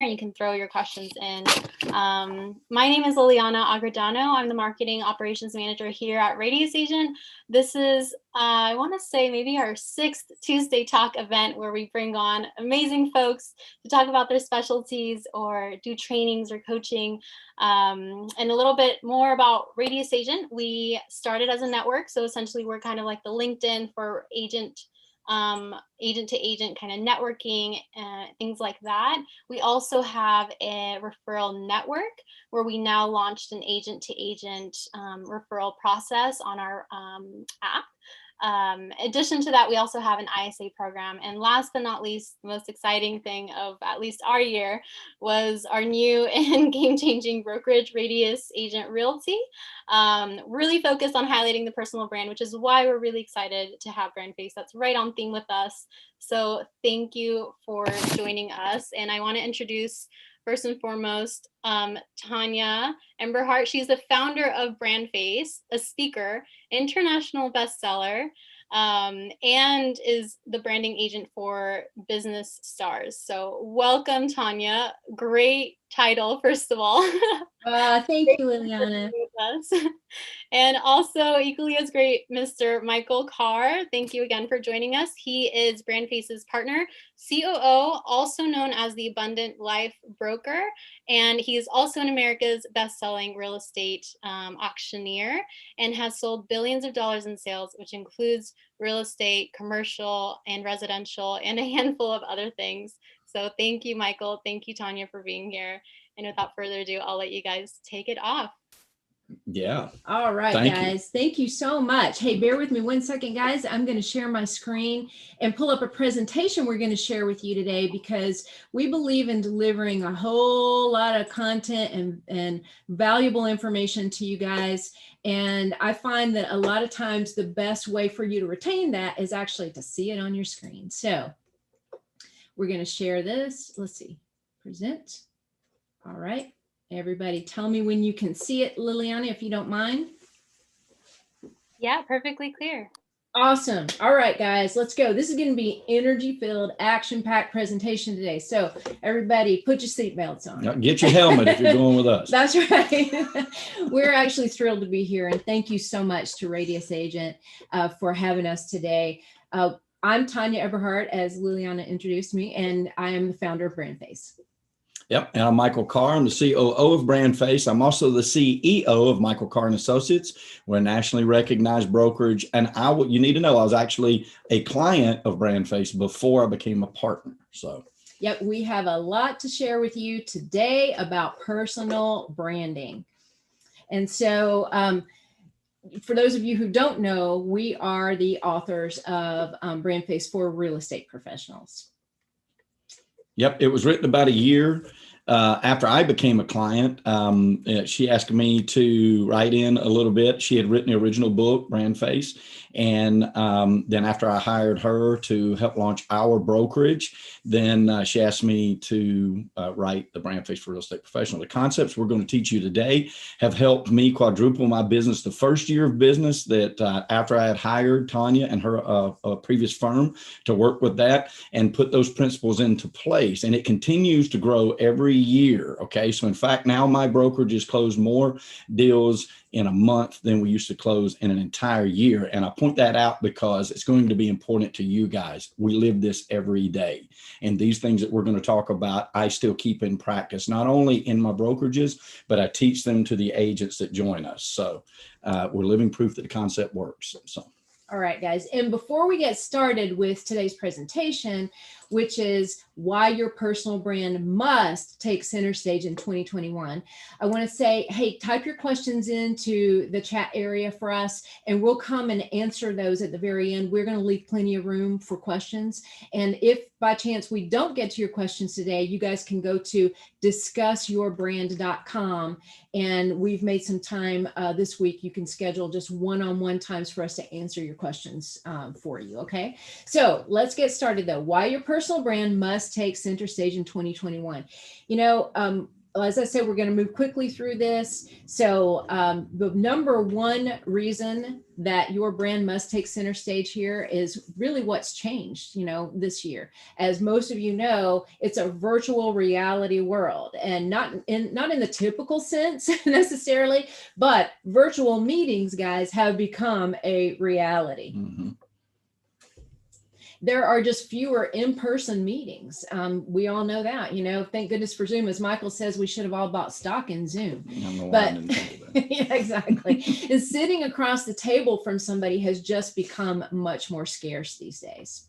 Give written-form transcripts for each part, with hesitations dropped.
and you can throw your questions in. My name is Liliana Agradano. I'm the Marketing Operations Manager here at Radius Agent. This is, I want to say, maybe our 6th Tuesday Talk event where we bring on amazing folks to talk about their specialties or do trainings or coaching. And a little bit more about Radius Agent. We started as a network, so essentially we're kind of like the LinkedIn for agent to agent kind of networking, things like that. We also have a referral network where we now launched an agent to agent referral process on our app. In addition to that, we also have an ISA program. And last but not least, the most exciting thing of at least our year was our new and game-changing brokerage, Radius Agent Realty. Really focused on highlighting the personal brand, which is why we're really excited to have BrandFace. That's right on theme with us. So thank you for joining us. And I want to introduce, first and foremost, Tonya Eberhart. She's the founder of BrandFace, a speaker, international bestseller, and is the branding agent for business stars. So welcome, Tonya. Great title, first of all. Thank you, Liliana. And also equally as great, Mr. Michael Carr. Thank you again for joining us. He is BrandFace's partner, COO, also known as the Abundant Life Broker. And he is also an America's best-selling real estate auctioneer and has sold billions of dollars in sales, which includes real estate, commercial, and residential, and a handful of other things. So thank you, Michael. Thank you, Tonya, for being here. And without further ado, I'll let you guys take it off. Yeah. All right, guys. Thank you so much. Hey, bear with me 1 second, guys. I'm going to share my screen and pull up a presentation we're going to share with you today because we believe in delivering a whole lot of content and valuable information to you guys. And I find that a lot of times the best way for you to retain that is actually to see it on your screen. So we're going to share this. Let's see. Present. All right. Everybody tell me when you can see it, Liliana, if you don't mind. Yeah, perfectly clear. Awesome. All right, guys, let's go. This is going to be energy-filled, action-packed presentation today. So everybody put your seatbelts on. Get your helmet if you're going with us. That's right. We're actually thrilled to be here. And thank you so much to Radius Agent for having us today. I'm Tonya Eberhart, as Liliana introduced me, and I am the founder of BrandFace. Yep. And I'm Michael Carr. I'm the COO of BrandFace. I'm also the CEO of Michael Carr and Associates. We're a nationally recognized brokerage. And you need to know, I was actually a client of BrandFace before I became a partner. So, yep, we have a lot to share with you today about personal branding. And so, for those of you who don't know, we are the authors of BrandFace for Real Estate Professionals. Yep, it was written about a year after I became a client. She asked me to write in a little bit. She had written the original book, BrandFace. And then after I hired her to help launch our brokerage, then she asked me to write the BrandFace for Real Estate Professional. The concepts we're going to teach you today have helped me quadruple my business the first year of business that after I had hired Tonya and her previous firm to work with that and put those principles into place. And it continues to grow every year. Okay. So in fact, now my brokerage has closed more deals in a month than we used to close in an entire year. And I point that out because it's going to be important to you guys. We live this every day. And these things that we're going to talk about, I still keep in practice, not only in my brokerages, but I teach them to the agents that join us. So we're living proof that the concept works. So. All right, guys. And before we get started with today's presentation, which is why your personal brand must take center stage in 2021, I want to say, hey, type your questions into the chat area for us, and we'll come and answer those at the very end. We're going to leave plenty of room for questions. And if by chance we don't get to your questions today, you guys can go to discussyourbrand.com. And we've made some time this week. You can schedule just one-on-one times for us to answer your questions for you. Okay. So let's get started though. Why your personal brand must take center stage in 2021. You know, as I said, we're going to move quickly through this. So the number one reason that your brand must take center stage here is really what's changed, this year. As most of you know, it's a virtual reality world, and not in the typical sense necessarily, but virtual meetings, guys, have become a reality. Mm-hmm. There are just fewer in-person meetings. We all know that, thank goodness for Zoom. As Michael says, we should have all bought stock in Zoom. But yeah, exactly. And sitting across the table from somebody has just become much more scarce these days.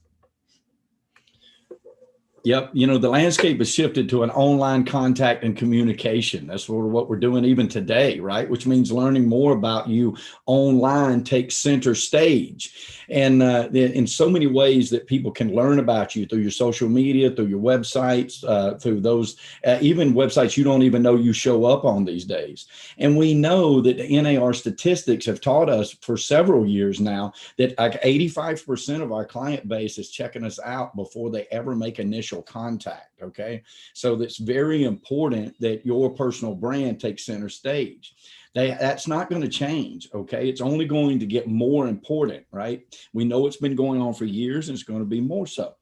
Yep. The landscape has shifted to an online contact and communication. That's sort of what we're doing even today, right? Which means learning more about you online takes center stage. And in so many ways that people can learn about you through your social media, through your websites, through those, even websites you don't even know you show up on these days. And we know that the NAR statistics have taught us for several years now that like 85% of our client base is checking us out before they ever make initial contact. Okay. So that's very important that your personal brand takes center stage. That's not going to change. Okay. It's only going to get more important, right? We know it's been going on for years and it's going to be more so.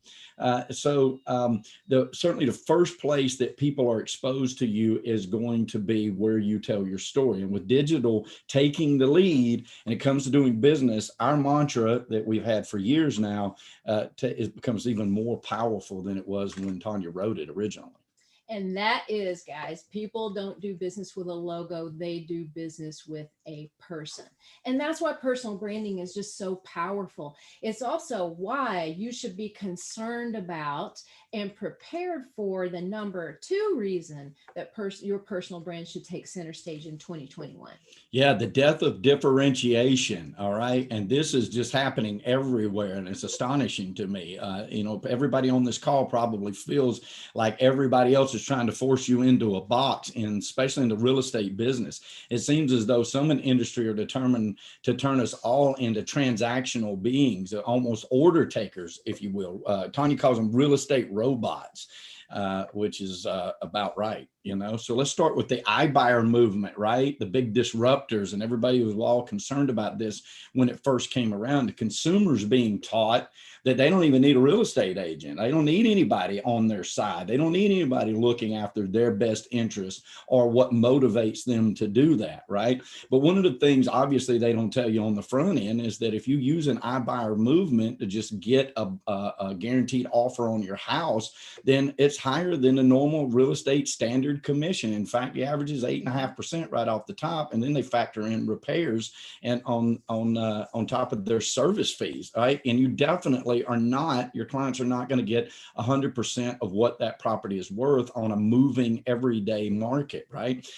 Certainly the first place that people are exposed to you is going to be where you tell your story. And with digital taking the lead and it comes to doing business, our mantra that we've had for years now it becomes even more powerful than it was when Tonya wrote it originally. And that is, guys, people don't do business with a logo. They do business with a person. And that's why personal branding is just so powerful. It's also why you should be concerned about and prepared for the number two reason that your personal brand should take center stage in 2021. Yeah, the death of differentiation. All right. And this is just happening everywhere. And it's astonishing to me. Everybody on this call probably feels like everybody else is trying to force you into a box, and especially in the real estate business. It seems as though some in industry are determined to turn us all into transactional beings, almost order takers, if you will. Tonya calls them real estate robots, which is about right. So let's start with the iBuyer movement, right? The big disruptors, and everybody was all concerned about this when it first came around. The consumers being taught that they don't even need a real estate agent. They don't need anybody on their side. They don't need anybody looking after their best interests or what motivates them to do that, right? But one of the things, obviously, they don't tell you on the front end is that if you use an iBuyer movement to just get a guaranteed offer on your house, then it's higher than the normal real estate standard commission. In fact, the average is 8.5% right off the top, and then they factor in repairs and on top of their service fees, right? And you definitely your clients are not going to get 100% of what that property is worth on a moving everyday market, right?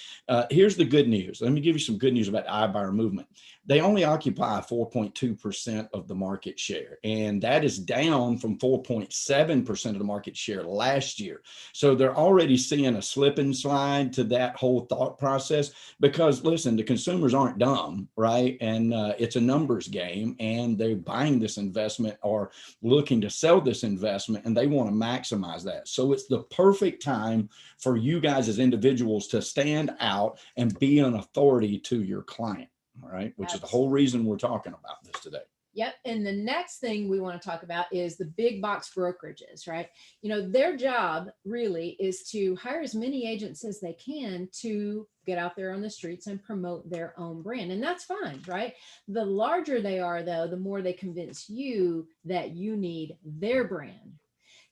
Here's the good news. Let me give you some good news about the iBuyer movement. They only occupy 4.2% of the market share, and that is down from 4.7% of the market share last year. So they're already seeing a slip and slide to that whole thought process because, listen, the consumers aren't dumb, right? And it's a numbers game, and they're buying this investment or looking to sell this investment, and they want to maximize that. So it's the perfect time for you guys as individuals to stand out and be an authority to your client. All right, which is the whole reason we're talking about this today. Yep. And the next thing we want to talk about is the big box brokerages, right? Their job really is to hire as many agents as they can to get out there on the streets and promote their own brand. And that's fine, right? The larger they are, though, the more they convince you that you need their brand.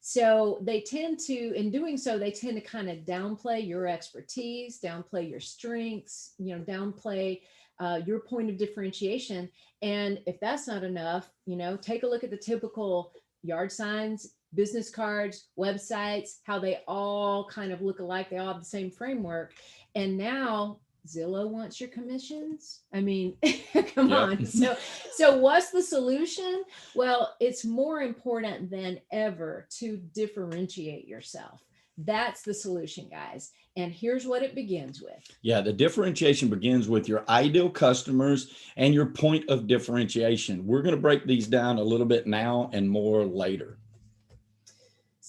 So they tend to, in doing so, they tend to kind of downplay your expertise, downplay your strengths, downplay your point of differentiation. And if that's not enough, take a look at the typical yard signs, business cards, websites, how they all kind of look alike. They all have the same framework. And now Zillow wants your commissions. I mean, come on. So what's the solution? Well, it's more important than ever to differentiate yourself. That's the solution, guys. And here's what it begins with. Yeah, the differentiation begins with your ideal customers and your point of differentiation. We're going to break these down a little bit now and more later.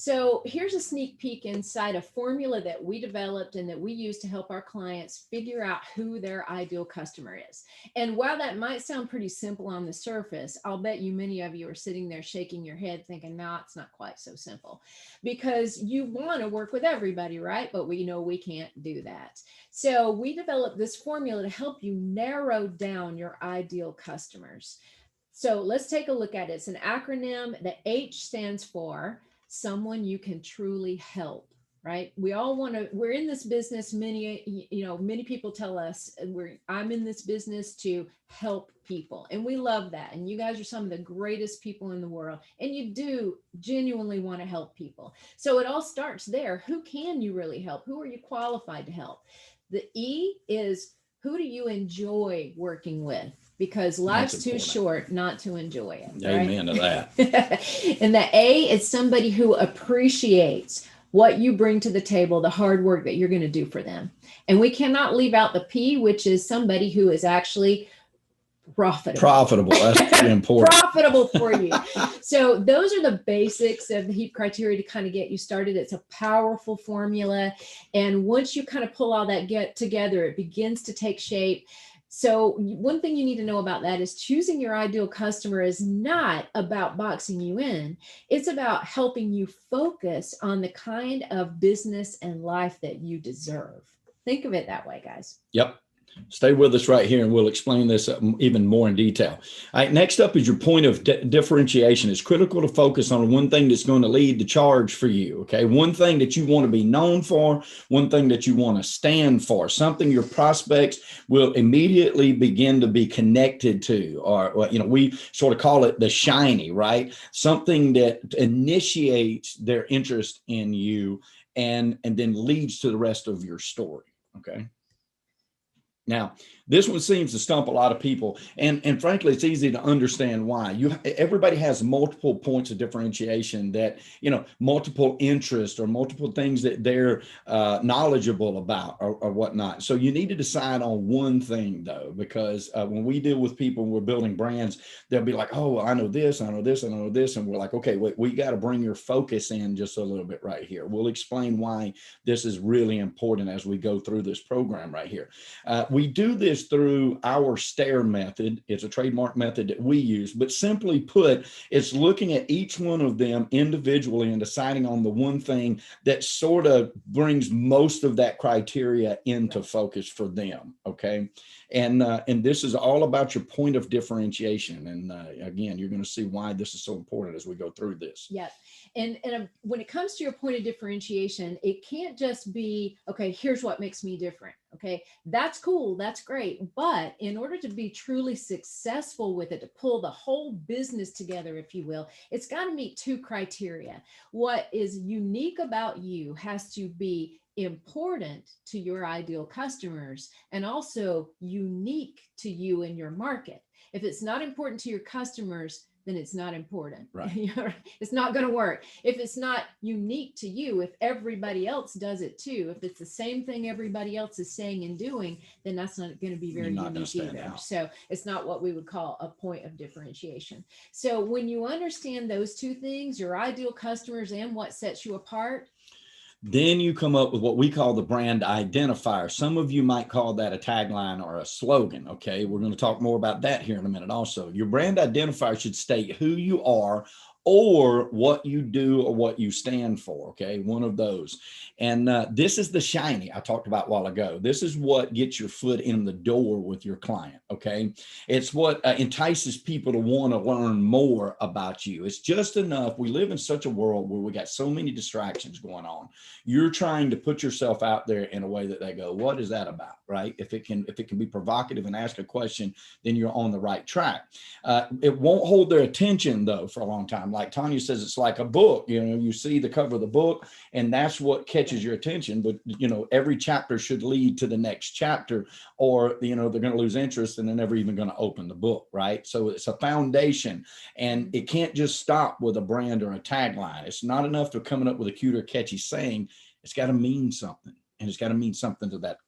So here's a sneak peek inside a formula that we developed and that we use to help our clients figure out who their ideal customer is. And while that might sound pretty simple on the surface, I'll bet you many of you are sitting there shaking your head thinking, no, it's not quite so simple, because you want to work with everybody, right? But we know we can't do that. So we developed this formula to help you narrow down your ideal customers. So let's take a look at it. It's an acronym. The H stands for someone you can truly help, right? We all want to, we're in this business. Many people tell us I'm in this business to help people. And we love that. And you guys are some of the greatest people in the world. And you do genuinely want to help people. So it all starts there. Who can you really help? Who are you qualified to help? The E is, who do you enjoy working with? Because life's too short not to enjoy it. Right? Amen to that. And the A is somebody who appreciates what you bring to the table, the hard work that you're going to do for them. And we cannot leave out the P, which is somebody who is actually profitable. That's important. Profitable for you. So those are the basics of the HEAP criteria to kind of get you started. It's a powerful formula. And once you kind of pull all that together, it begins to take shape. So one thing you need to know about that is choosing your ideal customer is not about boxing you in. It's about helping you focus on the kind of business and life that you deserve. Think of it that way, guys. Yep. Stay with us right here and we'll explain this even more in detail. All right, next up is your point of differentiation. It's critical to focus on one thing that's going to lead the charge for you, okay? One thing that you want to be known for, one thing that you want to stand for, something your prospects will immediately begin to be connected to, or we sort of call it the shiny, right? Something that initiates their interest in you and then leads to the rest of your story, okay? Now, this one seems to stump a lot of people, and frankly, it's easy to understand why. Everybody has multiple points of differentiation that, multiple interests or multiple things that they're knowledgeable about or whatnot. So you need to decide on one thing, though, because when we deal with people, we're building brands, they'll be like, oh, I know this, I know this, I know this. And we're like, okay, we got to bring your focus in just a little bit right here. We'll explain why this is really important as we go through this program right here. We do this through our STARE method. It's a trademark method that we use, but simply put, it's looking at each one of them individually and deciding on the one thing that sort of brings most of that criteria into focus for them. Okay. And this is all about your point of differentiation. And again, you're going to see why this is so important as we go through this. Yep. And when it comes to your point of differentiation, it can't just be, okay, here's what makes me different. Okay, that's cool. That's great. But in order to be truly successful with it, to pull the whole business together, if you will, it's got to meet two criteria. What is unique about you has to be important to your ideal customers and also unique to you and your market. If it's not important to your customers, then it's not important. Right. It's not going to work. If it's not unique to you, if everybody else does it too, if it's the same thing everybody else is saying and doing, then that's not going to be very unique either. Out. So it's not what we would call a point of differentiation. So when you understand those two things, your ideal customers and what sets you apart, then you come up with what we call the brand identifier. Some of you might call that a tagline or a slogan. Okay, we're going to talk more about that here in a minute also. Your brand identifier should state who you are or what you do or what you stand for. Okay, one of those. And this is the shiny I talked about a while ago. This is what gets your foot in the door with your client. Okay, it's what entices people to want to learn more about you. It's just enough. We live in such a world where we got so many distractions going on. You're trying to put yourself out there in a way that they go, what is that about? Right? If it can be provocative and ask a question, then you're on the right track. It won't hold their attention though for a long time. Like Tonya says, it's like a book. You see the cover of the book and that's what catches your attention. But every chapter should lead to the next chapter, or they're going to lose interest and they're never even going to open the book. Right? So it's a foundation, and it can't just stop with a brand or a tagline. It's not enough to coming up with a cute or catchy saying. It's got to mean something, and it's got to mean something to that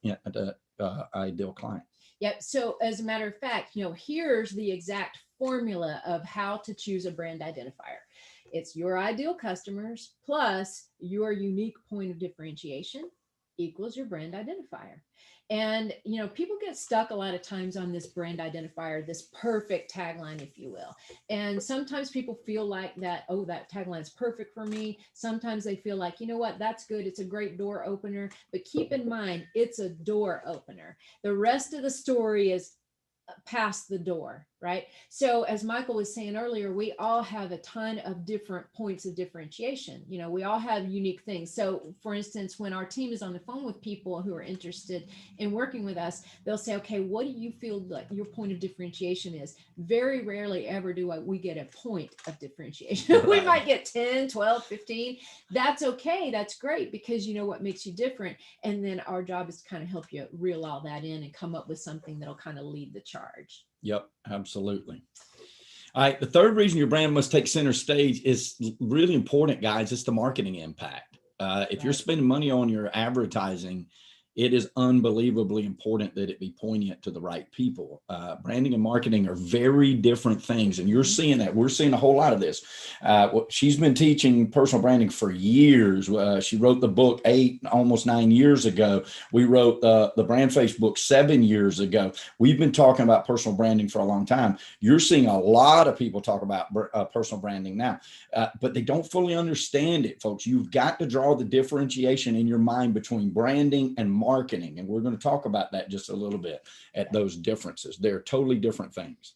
ideal client. Yep. So as a matter of fact, here's the exact formula of how to choose a brand identifier. It's your ideal customers plus your unique point of differentiation equals your brand identifier. And, people get stuck a lot of times on this brand identifier, this perfect tagline, if you will. And sometimes people feel like that, oh, that tagline is perfect for me. Sometimes they feel like, you know what, that's good. It's a great door opener. But keep in mind, it's a door opener. The rest of the story is past the door, right? So as Michael was saying earlier, we all have a ton of different points of differentiation. We all have unique things. So for instance, when our team is on the phone with people who are interested in working with us, they'll say, okay, what do you feel like your point of differentiation is? Very rarely ever do we get a point of differentiation. Right. We might get 10, 12, 15. That's okay. That's great, because you know what makes you different. And then our job is to kind of help you reel all that in and come up with something that'll kind of lead the charge. Yep, absolutely. All right. The third reason your brand must take center stage is really important, guys. It's the marketing impact. If you're spending money on your advertising, it is unbelievably important that it be poignant to the right people. Branding and marketing are very different things. And you're seeing that. We're seeing a whole lot of this. She's been teaching personal branding for years. She wrote the book almost 9 years ago. We wrote the BrandFace book 7 years ago. We've been talking about personal branding for a long time. You're seeing a lot of people talk about personal branding now, but they don't fully understand it, folks. You've got to draw the differentiation in your mind between branding and marketing. And we're going to talk about that just a little bit at those differences. They're totally different things.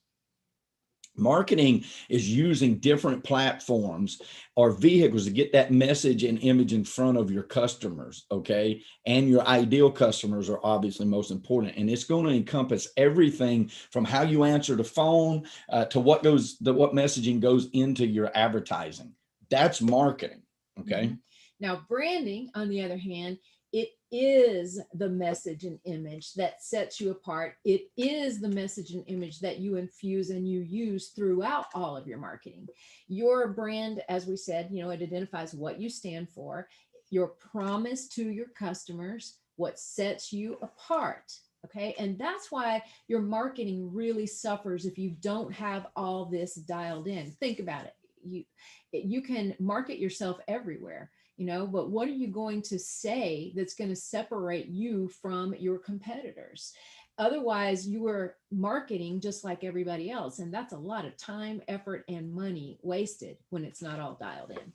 Marketing is using different platforms or vehicles to get that message and image in front of your customers, okay? And your ideal customers are obviously most important. And it's going to encompass everything from how you answer the phone to what messaging goes into your advertising. That's marketing, okay? Mm-hmm. Now, branding, on the other hand, it is the message and image that sets you apart. It is the message and image that you infuse and you use throughout all of your marketing. Your brand, as we said, it identifies what you stand for, your promise to your customers, what sets you apart. Okay. And that's why your marketing really suffers if you don't have all this dialed in. Think about it. You can market yourself everywhere. But what are you going to say that's going to separate you from your competitors? Otherwise, you are marketing just like everybody else. And that's a lot of time, effort, and money wasted when it's not all dialed in.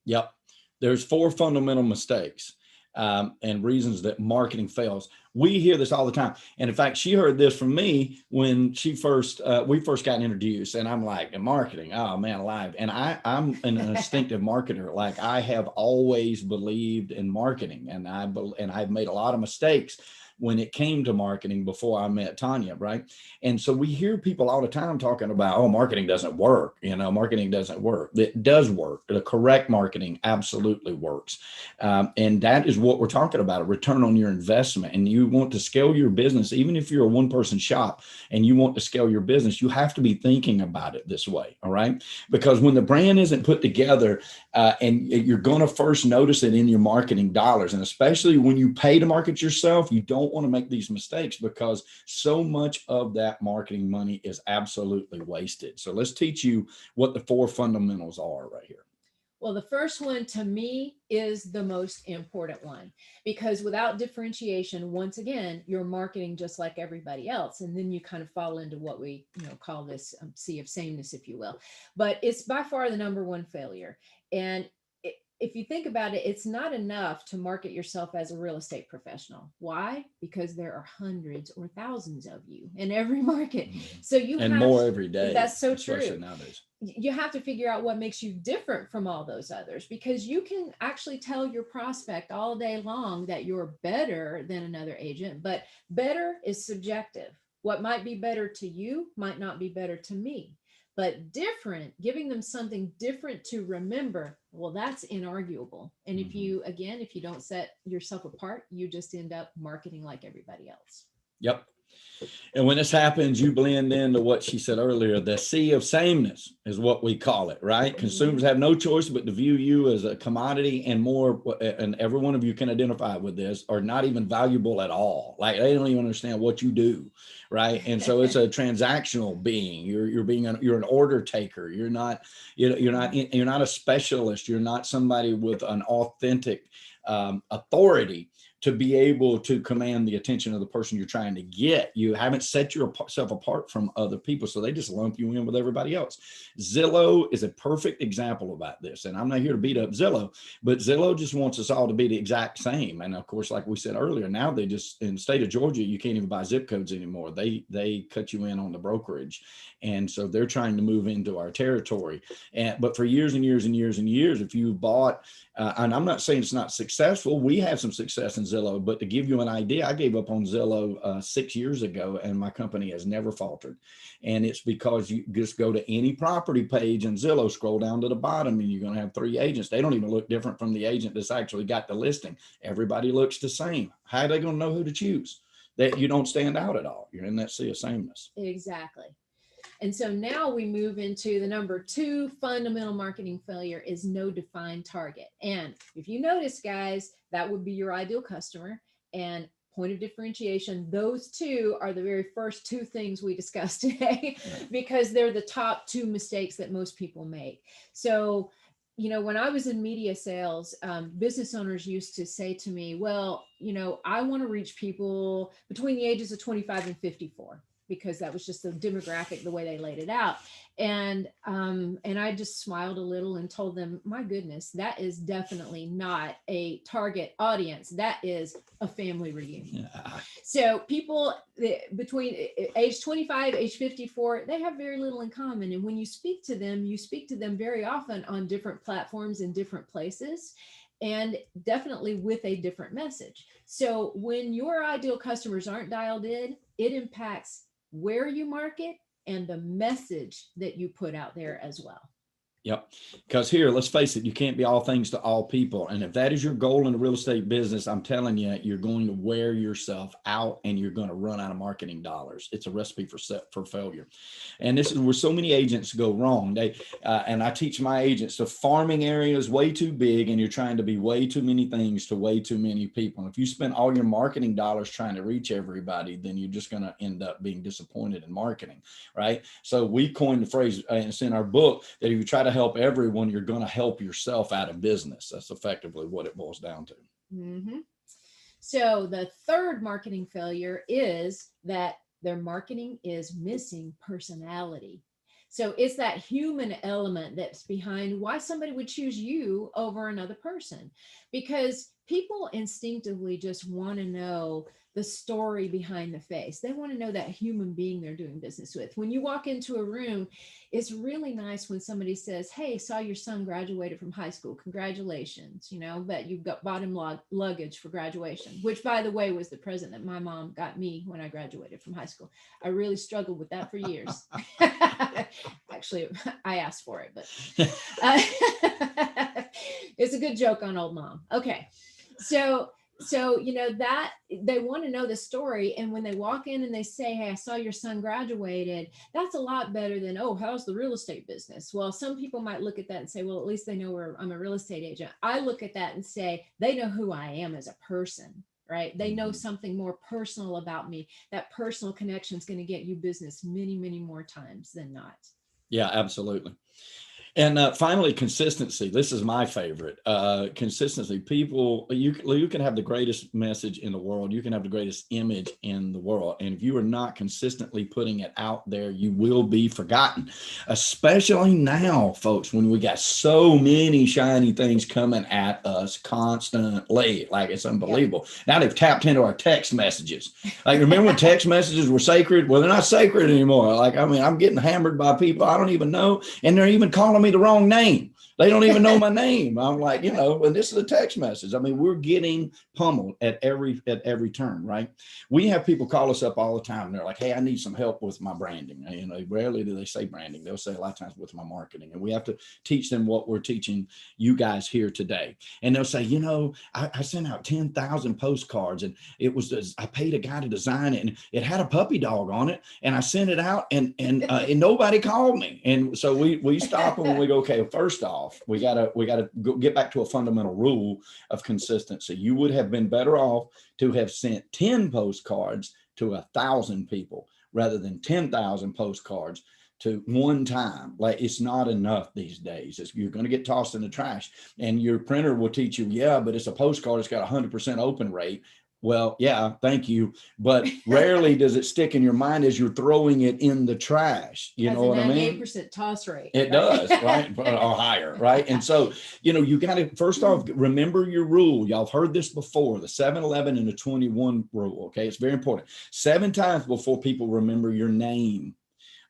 Yep. There's 4 fundamental mistakes and reasons that marketing fails. We hear this all the time. And in fact, she heard this from me when we first got introduced, and I'm like, marketing, oh man, alive. And I'm an instinctive marketer. Like, I have always believed in marketing, and I've made a lot of mistakes when it came to marketing before I met Tonya, right? And so we hear people all the time talking about, oh, marketing doesn't work. Marketing doesn't work. It does work. The correct marketing absolutely works. And that is what we're talking about, a return on your investment. And you want to scale your business, even if you're a one-person shop and you want to scale your business, you have to be thinking about it this way, all right? Because when the brand isn't put together, and you're going to first notice it in your marketing dollars, and especially when you pay to market yourself, you don't want to make these mistakes because so much of that marketing money is absolutely wasted. So let's teach you what the 4 fundamentals are right here. Well, the first one to me is the most important one, because without differentiation, once again, you're marketing just like everybody else. And then you kind of fall into what we call this sea of sameness, if you will. But it's by far the number one failure. And if you think about it, it's not enough to market yourself as a real estate professional. Why? Because there are hundreds or thousands of you in every market. So and more every day. That's so true. Nowadays. You have to figure out what makes you different from all those others, because you can actually tell your prospect all day long that you're better than another agent, but better is subjective. What might be better to you might not be better to me. But different, giving them something different to remember, well, that's inarguable. And if you don't set yourself apart, you just end up marketing like everybody else. Yep. And when this happens, you blend into what she said earlier. The sea of sameness is what we call it, right? Mm-hmm. Consumers have no choice but to view you as a commodity, and more, and every one of you can identify with this, are not even valuable at all. Like, they don't even understand what you do, right? And so it's a transactional being. You're an order taker. You're not a specialist. You're not somebody with an authentic authority to be able to command the attention of the person you're trying to get. You haven't set yourself apart from other people, so they just lump you in with everybody else. Zillow is a perfect example about this, and I'm not here to beat up Zillow, but Zillow just wants us all to be the exact same. And of course, like we said earlier, now they just, in the state of Georgia, you can't even buy zip codes anymore. They cut you in on the brokerage, and so they're trying to move into our territory. But for years and years and years and years, if you bought, and I'm not saying it's not successful, we have some success in Zillow, but to give you an idea, I gave up on Zillow 6 years ago, and my company has never faltered. And it's because you just go to any property page in Zillow, scroll down to the bottom, and you're going to have 3 agents. They don't even look different from the agent that's actually got the listing. Everybody looks the same. How are they going to know who to choose? That you don't stand out at all. You're in that sea of sameness. Exactly. And so now we move into the number 2 fundamental marketing failure is no defined target. And if you notice, guys, that would be your ideal customer and point of differentiation. Those 2 are the very first 2 things we discussed today, because they're the top 2 mistakes that most people make. So, when I was in media sales, business owners used to say to me, well, I want to reach people between the ages of 25 and 54. Because that was just the demographic, the way they laid it out. And I just smiled a little and told them, my goodness, that is definitely not a target audience. That is a family reunion. Yeah. So people between age 25, age 54, they have very little in common. And when you speak to them very often on different platforms in different places, and definitely with a different message. So when your ideal customers aren't dialed in, it impacts where you market and the message that you put out there as well. Yep. Because here, let's face it, you can't be all things to all people. And if that is your goal in the real estate business, I'm telling you, you're going to wear yourself out and you're going to run out of marketing dollars. It's a recipe for failure. And this is where so many agents go wrong. And I teach my agents, the farming area is way too big and you're trying to be way too many things to way too many people. And if you spend all your marketing dollars trying to reach everybody, then you're just going to end up being disappointed in marketing, right? So we coined the phrase, and it's in our book, that if you try to help everyone, you're going to help yourself out of business. That's effectively what it boils down to. Mm-hmm. So the third marketing failure is that their marketing is missing personality. So it's that human element that's behind why somebody would choose you over another person, because people instinctively just want to know the story behind the face. They want to know that human being they're doing business with. When you walk into a room, it's really nice when somebody says, hey, saw your son graduated from high school. Congratulations. But you've bought him luggage for graduation, which, by the way, was the present that my mom got me when I graduated from high school. I really struggled with that for years. Actually, I asked for it, but it's a good joke on old mom. Okay. So that they want to know the story. And when they walk in and they say, hey, I saw your son graduated, that's a lot better than, oh, how's the real estate business? Well, some people might look at that and say, well, at least they know I'm a real estate agent. I look at that and say, they know who I am as a person, right? They know something more personal about me. That personal connection is going to get you business many, many more times than not. Yeah, absolutely. And finally, consistency. This is my favorite. Consistency. People, you can have the greatest message in the world. You can have the greatest image in the world. And if you are not consistently putting it out there, you will be forgotten. Especially now, folks, when we got so many shiny things coming at us constantly. Like, it's unbelievable. Yeah. Now they've tapped into our text messages. Like, remember when text messages were sacred? Well, they're not sacred anymore. Like, I'm getting hammered by people I don't even know. And they're even calling me the wrong name. They don't even know my name. I'm like, you know, and this is a text message. I mean, we're getting pummeled at every turn, right? We have people call us up all the time. And they're like, hey, I need some help with my branding. You know, rarely do they say branding. They'll say a lot of times with my marketing. And we have to teach them what we're teaching you guys here today. And they'll say, you know, I sent out 10,000 postcards, and it was, I paid a guy to design it, and it had a puppy dog on it, and I sent it out, and nobody called me. And so we stop them and we go, okay, first off, we gotta go get back to a fundamental rule of consistency. You would have been better off to have sent 10 postcards to 1,000 people rather than 10,000 postcards to one time. Like, it's not enough these days. You're going to get tossed in the trash, and your printer will teach you, yeah, but it's a postcard. It's got 100% open rate. Well, yeah, thank you. But rarely does it stick in your mind as you're throwing it in the trash. You know what I mean? 98% toss rate. It does, right? Or higher, right? And so, you know, you got to, first off, remember your rule. Y'all have heard this before, the 7-11 and the 21 rule, okay? It's very important. 7 times before people remember your name.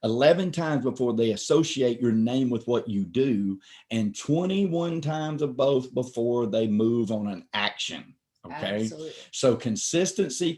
11 times before they associate your name with what you do, and 21 times of both before they move on an action. Okay. Absolutely. So consistency.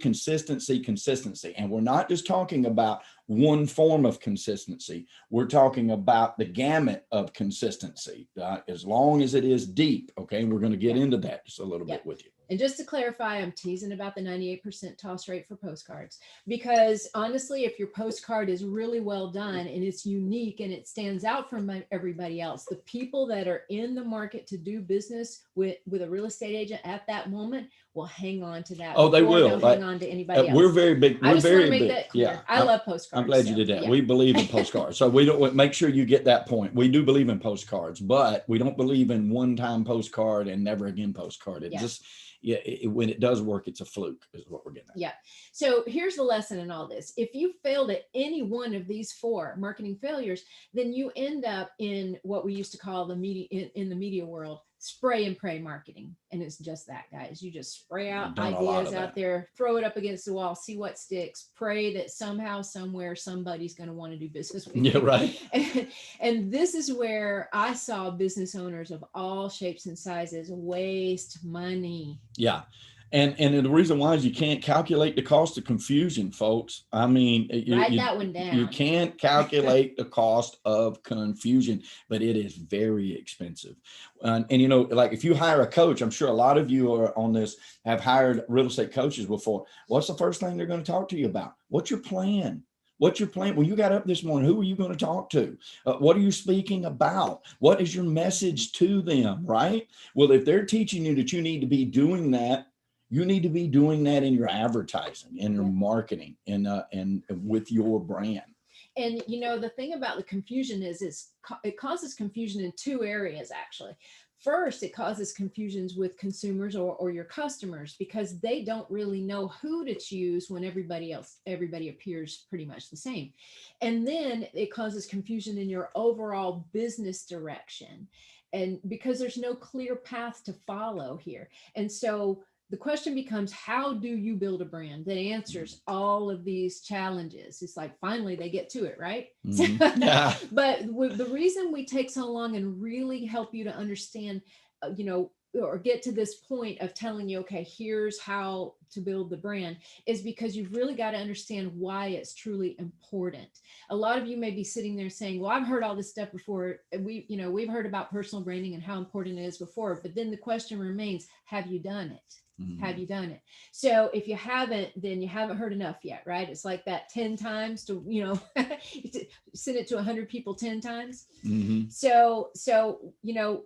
And we're not just talking about one form of consistency. We're talking about the gamut of consistency, as long as it is deep. Okay. And we're going to get into that just a little bit with you. And just to clarify, I'm teasing about the 98% toss rate for postcards, because honestly, if your postcard is really well done and it's unique and it stands out from everybody else, the people that are in the market to do business with a real estate agent at that moment will hang on to that. Oh, they will. Hang on to anybody else. We're very big. I just want to big. make that clear. Yeah, I love postcards. I'm glad you did that. Yeah. We believe in postcards. So we don't make sure you get that point. We do believe in postcards, but we don't believe in one-time postcard and never again postcard. It just, when it does work, it's a fluke, is what we're getting at. Yeah. So here's the lesson in all this. If you failed at any one of these 4 marketing failures, then you end up in what we used to call the media, in the media world, spray and pray marketing. And it's just that, guys. You just spray out ideas out there, throw it up against the wall, see what sticks, pray that somehow, somewhere, somebody's going to want to do business with you. Yeah, right. And this is where I saw business owners of all shapes and sizes waste money. Yeah. And the reason why is you can't calculate the cost of confusion, folks. I mean, write that one down. You can't calculate the cost of confusion, but it is very expensive. And you know, like if you hire a coach, I'm sure a lot of you are on this, have hired real estate coaches before. What's the first thing they're going to talk to you about? What's your plan? What's your plan? When you got up this morning, who are you going to talk to? What are you speaking about? What is your message to them, right? Well, if they're teaching you that you need to be doing that, you need to be doing that in your advertising, in your marketing, and with your brand. And you know, the thing about the confusion is it causes confusion in 2 areas, actually. First, it causes confusions with consumers or your customers, because they don't really know who to choose when everybody appears pretty much the same. And then it causes confusion in your overall business direction, and because there's no clear path to follow here. And so the question becomes, how do you build a brand that answers all of these challenges? It's like, finally, they get to it, right? Mm-hmm. Yeah. But the reason we take so long and really help you to understand, you know, or get to this point of telling you, okay, here's how to build the brand, is because you've really got to understand why it's truly important. A lot of you may be sitting there saying, well, I've heard all this stuff before. We've heard about personal branding and how important it is before, but then the question remains, have you done it? Have you done it? So if you haven't, then you haven't heard enough yet, right? It's like that 10 times to, you know, send it to 100 people 10 times. Mm-hmm. So, you know,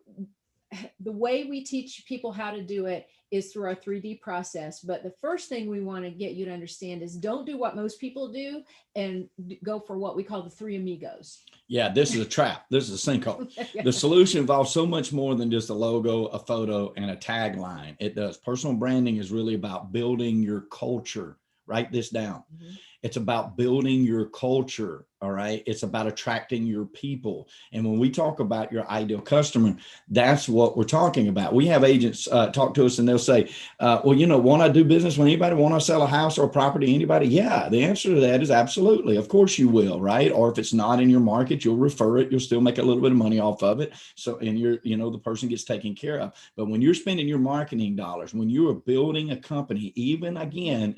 the way we teach people how to do it is through our 3D process. But the first thing we want to get you to understand is don't do what most people do and go for what we call the 3 amigos. Yeah, this is a trap. This is a sinkhole. The solution involves so much more than just a logo, a photo, and a tagline. It does. Personal branding is really about building your culture. Write this down. Mm-hmm. It's about building your culture. All right. It's about attracting your people. And when we talk about your ideal customer, that's what we're talking about. We have agents talk to us and they'll say, well, you know, want to do business with anybody? Want to sell a house or a property? Anybody? Yeah. The answer to that is absolutely. Of course you will. Right. Or if it's not in your market, you'll refer it. You'll still make a little bit of money off of it. So, and the person gets taken care of. But when you're spending your marketing dollars, when you are building a company, even again,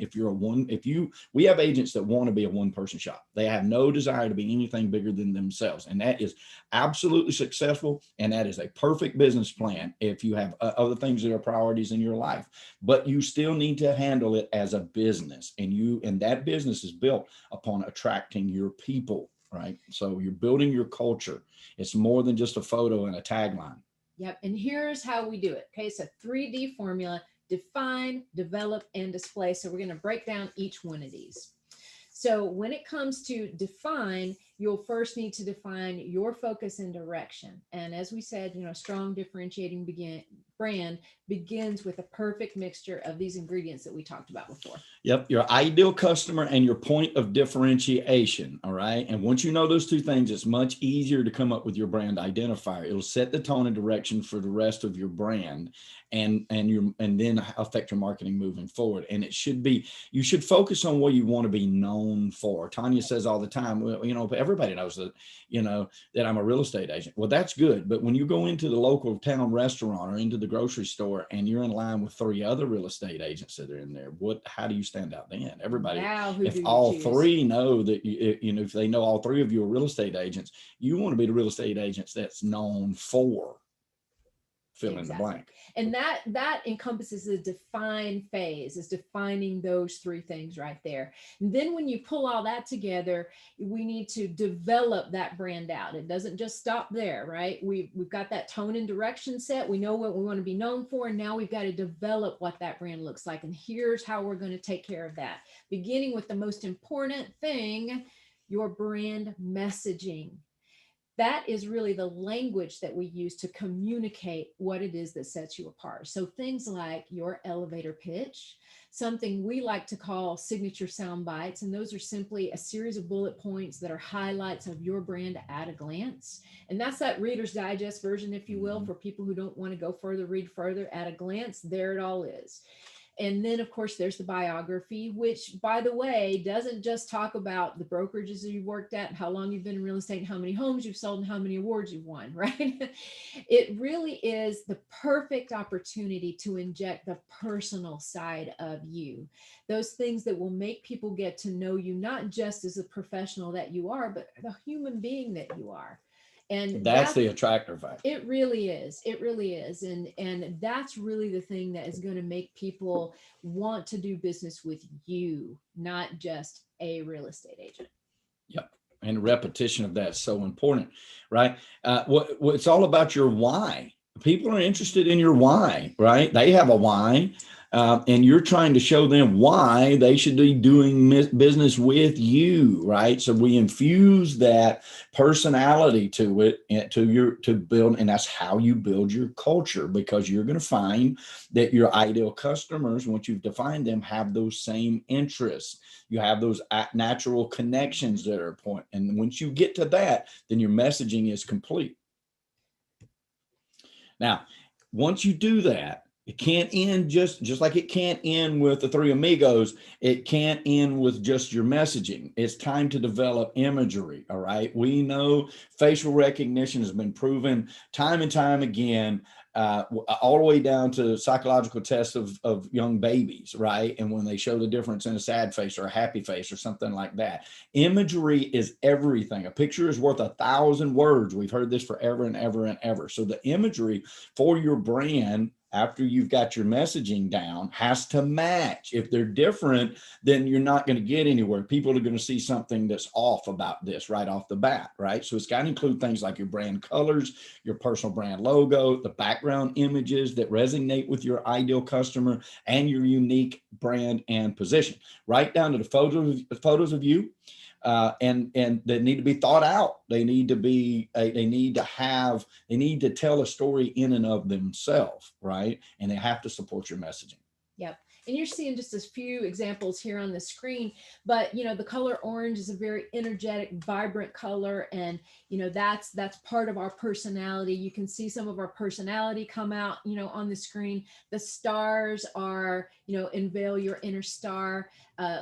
we have agents that want to be a one-person shop. They have no desire to be anything bigger than themselves. And that is absolutely successful. And that is a perfect business plan if you have other things that are priorities in your life. But you still need to handle it as a business. And that business is built upon attracting your people, right? So you're building your culture. It's more than just a photo and a tagline. Yep. And here's how we do it. Okay. It's a 3D formula: define, develop, and display. So we're going to break down each one of these. So when it comes to define, you'll first need to define your focus and direction. And as we said, strong differentiating brand begins with a perfect mixture of these ingredients that we talked about before. Yep. Your ideal customer and your point of differentiation. All right. And once you know those two things, it's much easier to come up with your brand identifier. It'll set the tone and direction for the rest of your brand and then affect your marketing moving forward. And you should focus on what you want to be known for. Tonya says all the time, well, everybody knows that, that I'm a real estate agent. Well, that's good. But when you go into the local town restaurant or into the grocery store and you're in line with 3 other real estate agents that are in there, how do you stand out then? Everybody, if all 3 know that, if they know all 3 of you are real estate agents, you want to be the real estate agents that's known for. Fill in the blank. And that encompasses the define phase, is defining those 3 things right there. And then when you pull all that together, we need to develop that brand out. It doesn't just stop there, right? We've got that tone and direction set. We know what we want to be known for. And now we've got to develop what that brand looks like. And here's how we're going to take care of that. Beginning with the most important thing, your brand messaging. That is really the language that we use to communicate what it is that sets you apart. So things like your elevator pitch, something we like to call signature sound bites. And those are simply a series of bullet points that are highlights of your brand at a glance. And that's that Reader's Digest version, if you will, for people who don't want to go further, read further. At a glance, there it all is. And then, of course, there's the biography, which, by the way, doesn't just talk about the brokerages that you've worked at, and how long you've been in real estate, and how many homes you've sold, and how many awards you've won, right? It really is the perfect opportunity to inject the personal side of you, those things that will make people get to know you, not just as a professional that you are, but the human being that you are. And that's the attractor factor. It really is. It really is. And that's really the thing that is going to make people want to do business with you, not just a real estate agent. Yep. And repetition of that is so important, right? It's all about your why. People are interested in your why, right? They have a why. And you're trying to show them why they should be doing business with you, right? So we infuse that personality to it, to build, and that's how you build your culture, because you're going to find that your ideal customers, once you've defined them, have those same interests. You have those natural connections that are important. And once you get to that, then your messaging is complete. Now, once you do that, it can't end just like it can't end with the 3 amigos. It can't end with just your messaging. It's time to develop imagery. All right. We know facial recognition has been proven time and time again, all the way down to psychological tests of young babies, right? And when they show the difference in a sad face or a happy face or something like that. Imagery is everything. A picture is worth 1,000 words. We've heard this forever and ever and ever. So the imagery for your brand, after you've got your messaging down, has to match. If they're different, then you're not going to get anywhere. People are going to see something that's off about this right off the bat, right? So it's got to include things like your brand colors, your personal brand logo, the background images that resonate with your ideal customer, and your unique brand and position, right down to the photos of you. And they need to be thought out. They need to tell a story in and of themselves, right? And they have to support your messaging. Yep. And you're seeing just a few examples here on the screen, but you know, the color orange is a very energetic, vibrant color. And you know, that's part of our personality. You can see some of our personality come out, you know, on the screen. The stars are, you know, unveil your inner star.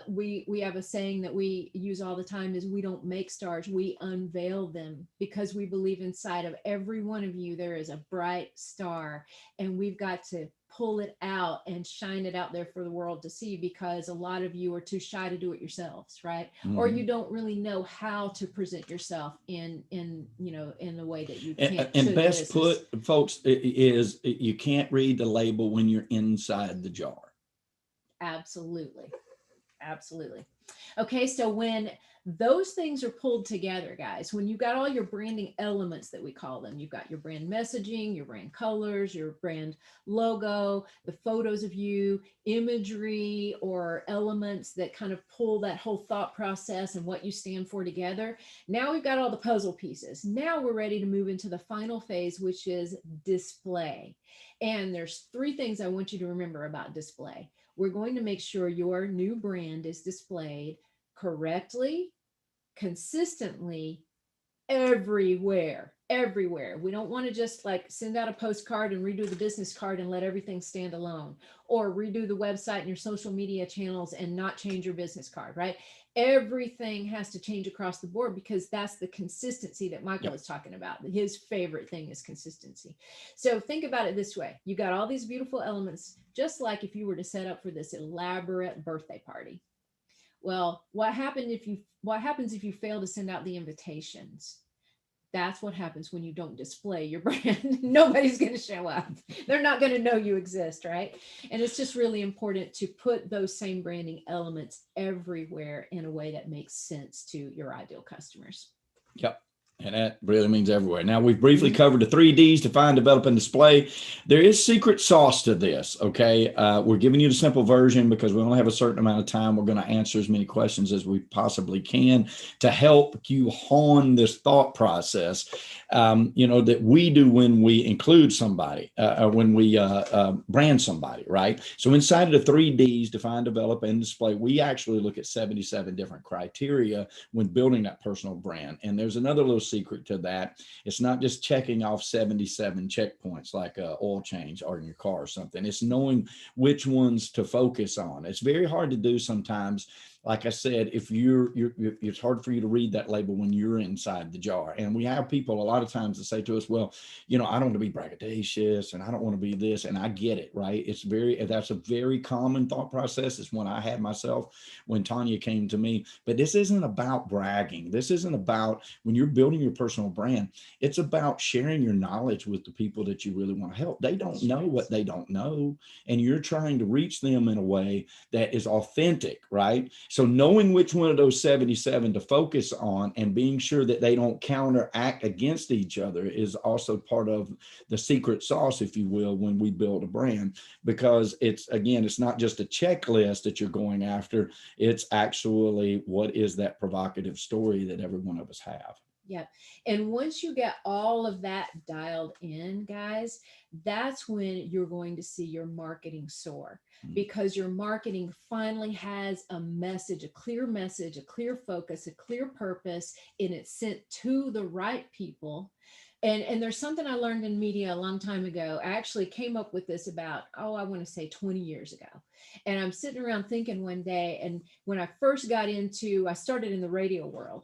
We have a saying that we use all the time is we don't make stars, we unveil them, because we believe inside of every one of you there is a bright star, and we've got to pull it out and shine it out there for the world to see, because a lot of you are too shy to do it yourselves, right? Or you don't really know how to present yourself in you know, in the way that you can. And best put, folks, is you can't read the label when you're inside the jar. Absolutely. Absolutely. Okay, so when those things are pulled together, guys, when you've got all your branding elements that we call them, you've got your brand messaging, your brand colors, your brand logo, the photos of you, imagery or elements that kind of pull that whole thought process and what you stand for together. Now we've got all the puzzle pieces. Now we're ready to move into the final phase, which is display. And there's 3 things I want you to remember about display. We're going to make sure your new brand is displayed correctly, consistently, everywhere. We don't want to just like send out a postcard and redo the business card and let everything stand alone, or redo the website and your social media channels and not change your business card, right? Everything has to change across the board, because that's the consistency that Michael is talking about. His favorite thing is consistency. So think about it this way. You got all these beautiful elements, just like if you were to set up for this elaborate birthday party. Well, what happens if you fail to send out the invitations? That's what happens when you don't display your brand. Nobody's going to show up. They're not going to know you exist, right? And it's just really important to put those same branding elements everywhere in a way that makes sense to your ideal customers. Yep. And that really means everywhere. Now, we've briefly covered the 3 Ds: define, develop, and display. There is secret sauce to this, okay? We're giving you the simple version because we only have a certain amount of time. We're going to answer as many questions as we possibly can to help you hone this thought process, you know, that we do when we include somebody, when we brand somebody, right? So inside of the 3 Ds, define, develop, and display, we actually look at 77 different criteria when building that personal brand. And there's another little secret to that. It's not just checking off 77 checkpoints like a oil change or in your car or something. It's knowing which ones to focus on. It's very hard to do sometimes. Like I said, if it's hard for you to read that label when you're inside the jar. And we have people a lot of times that say to us, well, you know, I don't want to be braggadocious and I don't want to be this. And I get it, right? That's a very common thought process. It's one I had myself when Tonya came to me. But this isn't about bragging. This isn't about, when you're building your personal brand, it's about sharing your knowledge with the people that you really want to help. They don't know what they don't know. And you're trying to reach them in a way that is authentic, right? So knowing which one of those 77 to focus on and being sure that they don't counteract against each other is also part of the secret sauce, if you will, when we build a brand, because it's not just a checklist that you're going after. It's actually, what is that provocative story that every one of us have? Yeah. And once you get all of that dialed in, guys, that's when you're going to see your marketing soar, because your marketing finally has a message, a clear focus, a clear purpose, and it's sent to the right people. And there's something I learned in media a long time ago. I actually came up with this about, I want to say 20 years ago. And I'm sitting around thinking one day, and when I started in the radio world.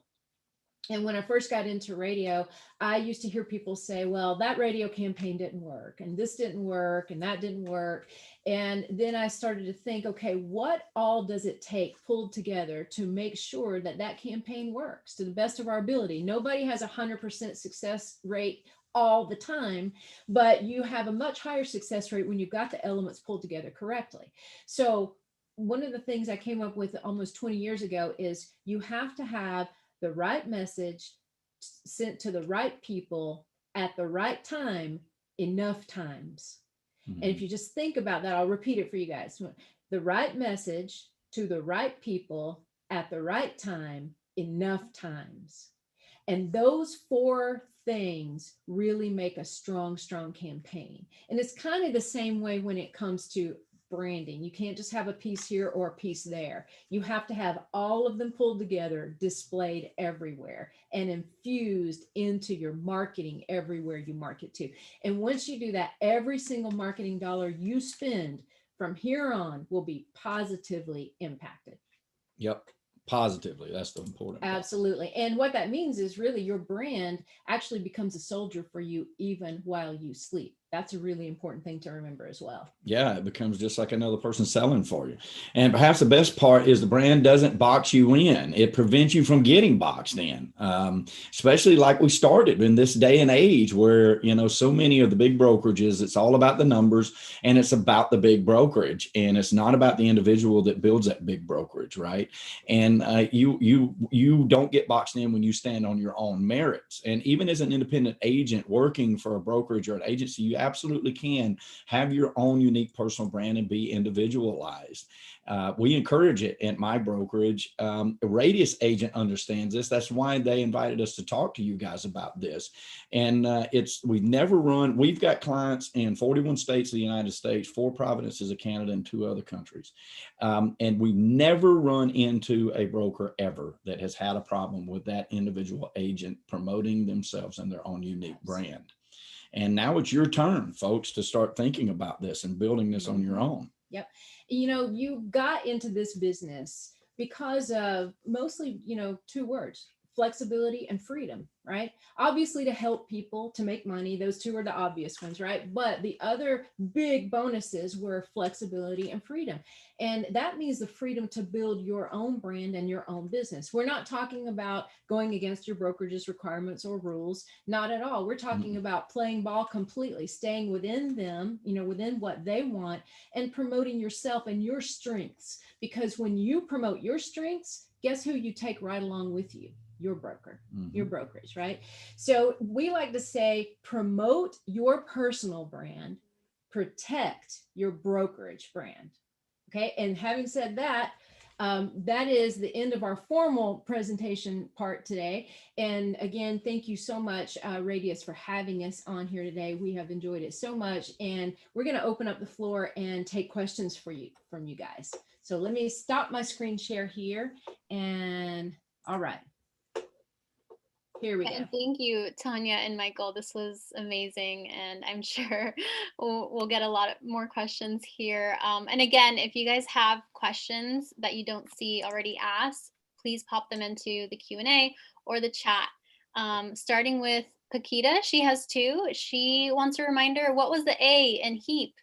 And when I first got into radio, I used to hear people say, well, that radio campaign didn't work, and this didn't work, and that didn't work. And then I started to think, okay, what all does it take pulled together to make sure that that campaign works to the best of our ability? Nobody has 100% success rate all the time, but you have a much higher success rate when you've got the elements pulled together correctly. So one of the things I came up with almost 20 years ago is you have to have the right message sent to the right people at the right time, enough times. And if you just think about that, I'll repeat it for you guys. The right message to the right people at the right time, enough times. And those 4 things really make a strong campaign. And it's kind of the same way when it comes to branding. You can't just have a piece here or a piece there. You have to have all of them pulled together, displayed everywhere, and infused into your marketing everywhere you market to. And once you do that, every single marketing dollar you spend from here on will be positively impacted. Yep. Positively. That's the important part. Absolutely. And what that means is really your brand actually becomes a soldier for you even while you sleep. That's a really important thing to remember as well. Yeah, it becomes just like another person selling for you. And perhaps the best part is the brand doesn't box you in. It prevents you from getting boxed in, especially like we started in this day and age where, you know, so many of the big brokerages, it's all about the numbers and it's about the big brokerage. And it's not about the individual that builds that big brokerage, right? And you don't get boxed in when you stand on your own merits. And even as an independent agent working for a brokerage or an agency, you absolutely can have your own unique personal brand and be individualized. We encourage it at my brokerage. A Radius agent understands this. That's why they invited us to talk to you guys about this. And we've got clients in 41 states of the United States, 4 provinces of Canada, and 2 other countries. And we've never run into a broker ever that has had a problem with that individual agent promoting themselves and their own unique brand. And now it's your turn, folks, to start thinking about this and building this on your own. Yep. You know, you got into this business because of mostly, 2 words, flexibility and freedom, right? Obviously to help people, to make money. Those 2 are the obvious ones, right? But the other big bonuses were flexibility and freedom. And that means the freedom to build your own brand and your own business. We're not talking about going against your brokerage's requirements or rules. Not at all. We're talking about playing ball completely, staying within them, within what they want, and promoting yourself and your strengths. Because when you promote your strengths, guess who you take right along with you? Your broker, your brokerage, right? So we like to say, promote your personal brand, protect your brokerage brand. Okay. And having said that, that is the end of our formal presentation part today. And again, thank you so much, Radius, for having us on here today. We have enjoyed it so much. And we're going to open up the floor and take questions from you guys. So let me stop my screen share here. And all right. Here we go. And thank you, Tonya and Michael. This was amazing. And I'm sure we'll get a lot more questions here. And again, if you guys have questions that you don't see already asked, please pop them into the Q&A or the chat. Starting with Paquita, she has 2. She wants a reminder, what was the A in HEAP?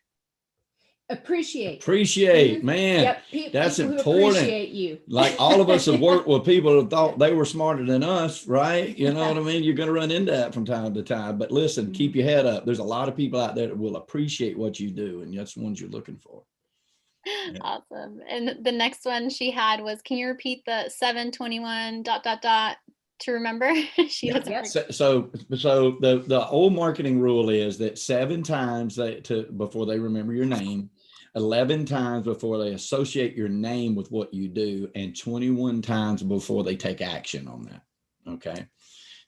Appreciate, man. Yep. That's people important. Who appreciate you. Like all of us have worked with people who thought they were smarter than us, right? You know what I mean? You're going to run into that from time to time. But listen, keep your head up. There's a lot of people out there that will appreciate what you do, and that's the ones you're looking for. Yeah. Awesome. And the next one she had was, can you repeat the 721 ... to remember? So the old marketing rule is that 7 times before they remember your name, 11 times before they associate your name with what you do, and 21 times before they take action on that. Okay.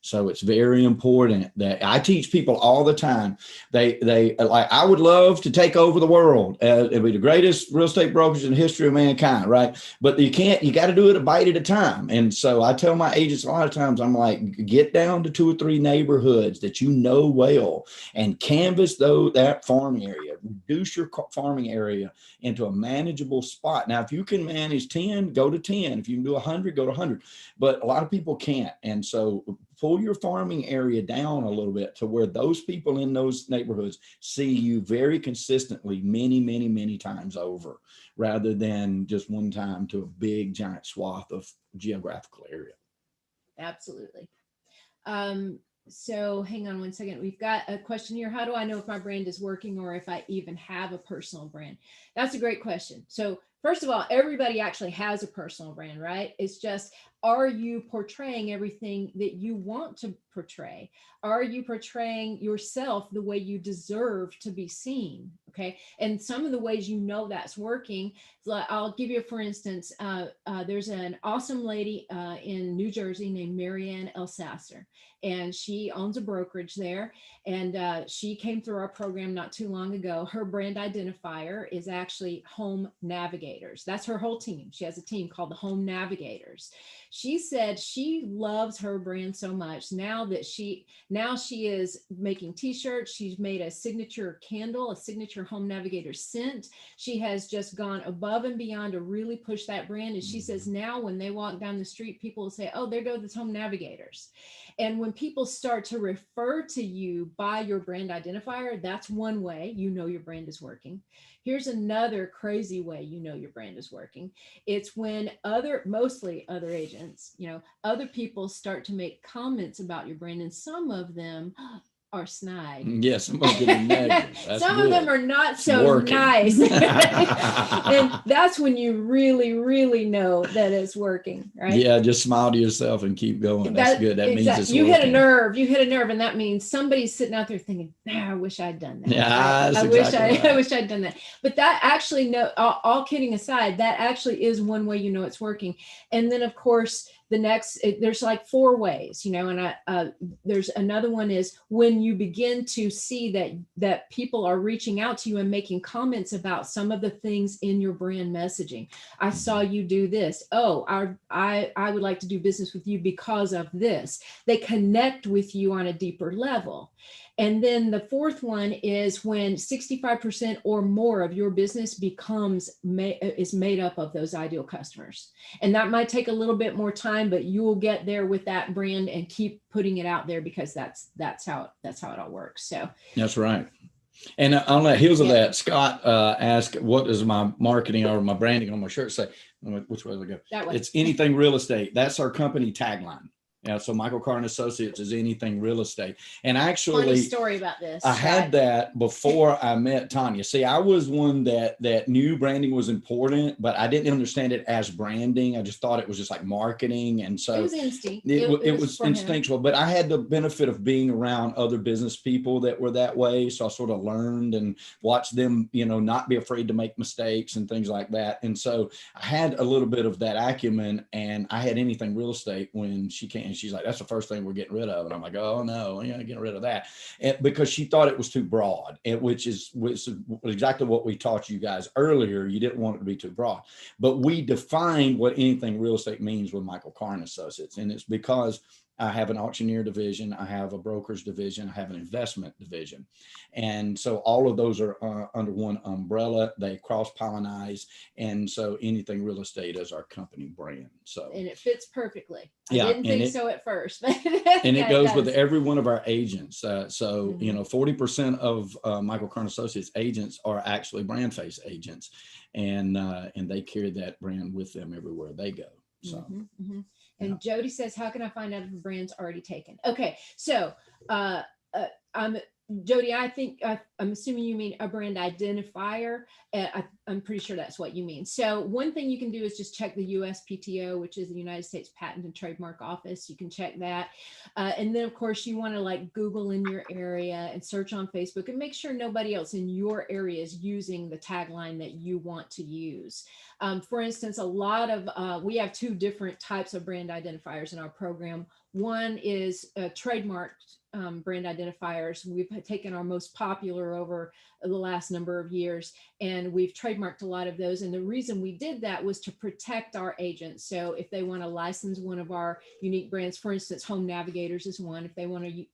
So it's very important that I teach people all the time. They like, I would love to take over the world. It'd be the greatest real estate brokerage in the history of mankind, right? But you got to do it a bite at a time. And so I tell my agents a lot of times, I'm like, get down to 2 or 3 neighborhoods that you know well and canvas that farm area. Reduce your farming area into a manageable spot. Now, if you can manage 10, go to 10. If you can do 100, go to 100. But a lot of people can't. And so pull your farming area down a little bit to where those people in those neighborhoods see you very consistently many times over, rather than just one time to a big giant swath of geographical area. Absolutely. So hang on one second. We've got a question here. How do I know if my brand is working or if I even have a personal brand? That's a great question. So first of all, everybody actually has a personal brand, right? It's just, are you portraying everything that you want to portray? Are you portraying yourself the way you deserve to be seen? Okay. And some of the ways you know that's working, I'll give you, for instance, there's an awesome lady in New Jersey named Marianne Elsasser, and she owns a brokerage there. And she came through our program not too long ago. Her brand identifier is actually Home Navigators. That's her whole team. She has a team called the Home Navigators. She said she loves her brand so much now she is making t-shirts. She's made a signature candle, a signature Home Navigator scent. She has just gone above and beyond to really push that brand. And she says now when they walk down the street, people will say, oh, there go the Home Navigators. And when people start to refer to you by your brand identifier, that's one way you know your brand is working. Here's another crazy way you know your brand is working. It's when mostly other agents, other people start to make comments about your brand, and some of them are snide. Yes, some of them some of them are not so nice. And that's when you really, really know that it's working, right? Yeah, just smile to yourself and keep going. That's good. That means it's you working. hit a nerve, and that means somebody's sitting out there thinking, I wish I'd done that. Yeah, I wish I'd done that. But that actually, all kidding aside, that actually is one way you know it's working. And then of course, there's like 4 ways, and there's another one is when you begin to see that people are reaching out to you and making comments about some of the things in your brand messaging. I saw you do this. Oh, I would like to do business with you because of this. They connect with you on a deeper level. And then the 4th one is when 65% or more of your business is made up of those ideal customers. And that might take a little bit more time, but you will get there with that brand and keep putting it out there, because that's how it all works. So that's right. And on the heels of that, Scott asked, what does my marketing or my branding on my shirt say? Which way do we go? That way. It's anything real estate. That's our company tagline. Yeah, so Michael Carr and Associates is anything real estate. And actually, funny story about this. I had that before I met Tonya. See, I was one that knew branding was important, but I didn't understand it as branding. I just thought it was just like marketing. And so it was instinct. It was instinctual, but I had the benefit of being around other business people that were that way. So I sort of learned and watched them, not be afraid to make mistakes and things like that. And so I had a little bit of that acumen, and I had anything real estate when she came. And she's like, that's the first thing we're getting rid of. And I'm like, oh no, yeah, getting rid of that. And because she thought it was too broad, which is exactly what we taught you guys earlier. You didn't want it to be too broad, but we defined what anything real estate means with Michael Carr and Associates. And it's because I have an auctioneer division, I have a broker's division, I have an investment division. And so all of those are under one umbrella. They cross-pollinize. And so anything real estate is our company brand. So, and it fits perfectly. Yeah, I didn't think so at first. And it goes with every one of our agents. So, 40% of Michael Carr and Associates agents are actually BrandFace agents. And they carry that brand with them everywhere they go. So. And Jody says, how can I find out if a brand's already taken? Okay, so Jody, I think I'm assuming you mean a brand identifier. I'm pretty sure that's what you mean. So one thing you can do is just check the USPTO, which is the United States Patent and Trademark Office. You can check that. And then of course you want to like Google in your area and search on Facebook and make sure nobody else in your area is using the tagline that you want to use. For instance, we have 2 different types of brand identifiers in our program. One is trademarked brand identifiers. We've taken our most popular over the last number of years, and we've trademarked a lot of those. And the reason we did that was to protect our agents. So if they want to license one of our unique brands, for instance, Home Navigators is one. If they want to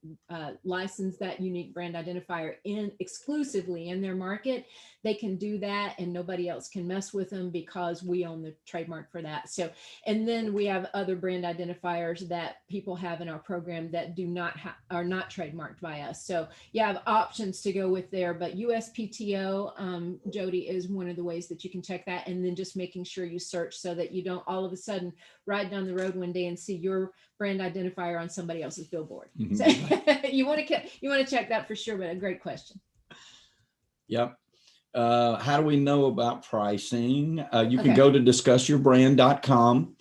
license that unique brand identifier exclusively in their market, they can do that, and nobody else can mess with them because we own the trademark for that. So, and then we have other brand identifiers that people have in our program that are not trademarked by us. So you have options to go with there, but USPTO, Jody, is one of the ways that you can check that. And then just making sure you search so that you don't all of a sudden ride down the road one day and see your brand identifier on somebody else's billboard. So you want to check that for sure, but a great question. Yep. How do we know about pricing? You can go to discussyourbrand.com